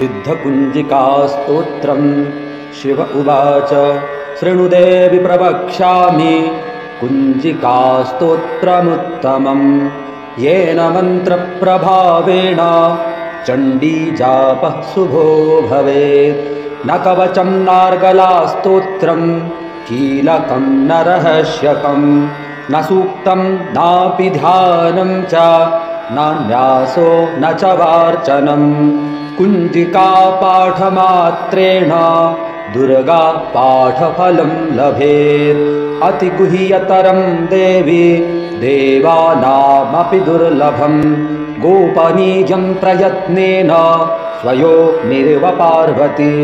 सिद्धकुञ्जिकास्तोत्रम् शिव उवाच शृणुदेवि प्रवक्ष्यामि कुञ्जिकास्तोत्रमुत्तमम् येन मन्त्रप्रभावेण चण्डीजापः शुभो भवेत्। न कवचं नार्गलास्तोत्रम् कीलकं न रहस्यकं न सूक्तं नापि ध्यानं च नान्यासो न च वार्चनं। कुञ्जिका पाठमात्रेण दुर्गा पाठफलं लभेत्। अतिगुह्यतरं देवी देवानामपि दुर्लभं गोपनीयं प्रयत्नेन स्वयो निर्व पार्वती।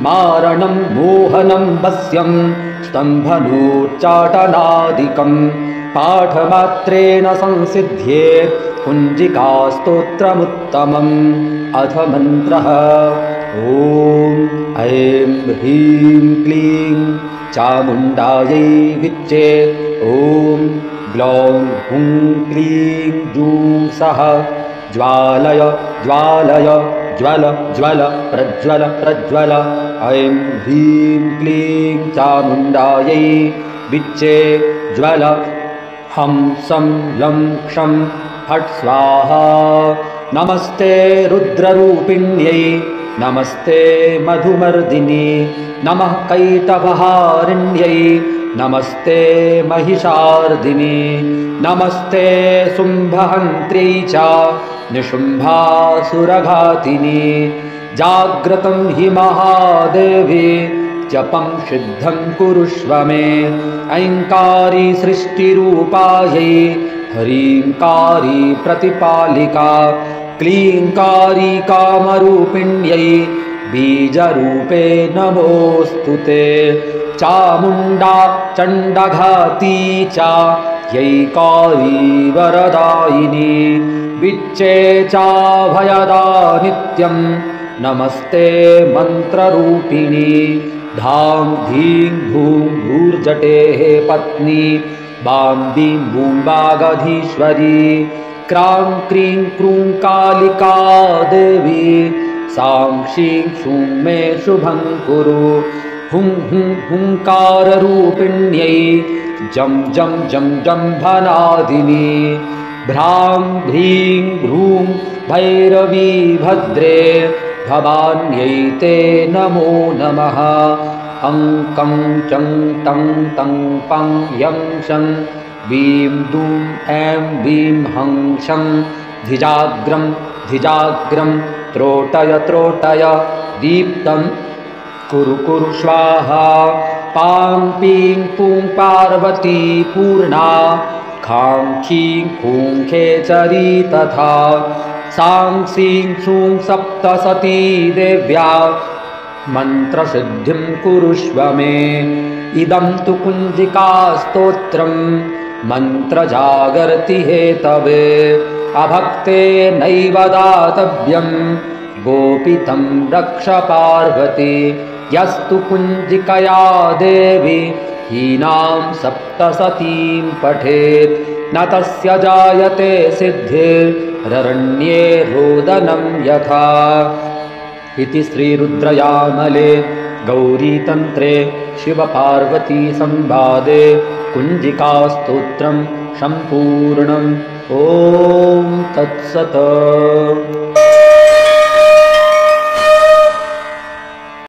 मारणं मोहनं वश्यं स्तम्भनोच्चाटनादिकं पाठमात्रेण संसिद्ध्येत् कुञ्जिकास्तोत्रमुत्तमम्। अथ मन्त्रः ॐ ऐं ह्रीं क्लीं चामुण्डायै विच्चे ॐ ग्लौं हुं क्लीं जूं सः ज्वालय ज्वालय ज्वल ज्वल प्रज्वल प्रज्वल। ऐं ह्रीं क्लीं चामुण्डायै विच्चे ज्वल हं सं लं क्षं फट् स्वाहा। नमस्ते रुद्ररूपिण्यै नमस्ते मधुमर्दिनी नमः कैटभहारिण्यै नमस्ते महिषार्दिनी नमस्ते शुम्भहन्त्र्यै च निशुम्भासुरघातिनी। जाग्रतं हि महादेवी जपं सिद्धं कुरुष्व मे। ऐङ्कारी सृष्टिरूपायै ह्रीङ्कारी प्रतिपालिका क्लीङ्कारी कामरूपिण्यै बीजरूपे नमोऽस्तु ते। चामुण्डा चण्डघाती च यैकारी वरदायिनी विच्चे चाभयदा नित्यं नमस्ते मन्त्ररूपिणी। धां धीं भूं भूर्जटेः पत्नी बां बीं बूं वागधीश्वरी क्रां क्रीं क्रूं कालिका देवी सां शीं शूं मे शुभं कुरु। हुं हुं हुंकाररूपिण्यै जं जं जं जम्भनादिनी भ्रां भ्रीं भ्रूं भैरवी भद्रे भवान्यै ते नमो नमः। अं कं चं तं तं पं यं शं बीं दूं ऐं बीं हं शं धिजाग्रं धिजाग्रं त्रोटय त्रोटय दीप्तं कुरु कुरु स्वाहा। पां पीं पूं पार्वती पूर्णा खां खीं खूं खेचरी तथा सां सीं सूं सप्तसती देव्या मन्त्रसिद्धिं कुरुष्व मे। इदं तु कुञ्जिकास्तोत्रं मन्त्रजागर्ति हेतवे अभक्ते नैव दातव्यं गोपितं रक्ष पार्वती। यस्तु कुञ्जिकया देवी हीनां सप्तसतीं पठेत् न तस्य जायते सिद्धिररण्ये रोदनं यथा। इति श्रीरुद्रयामले गौरीतन्त्रे शिवपार्वती संवादे कुञ्जिकास्तोत्रं सम्पूर्णम्। ॐ तत्सत्।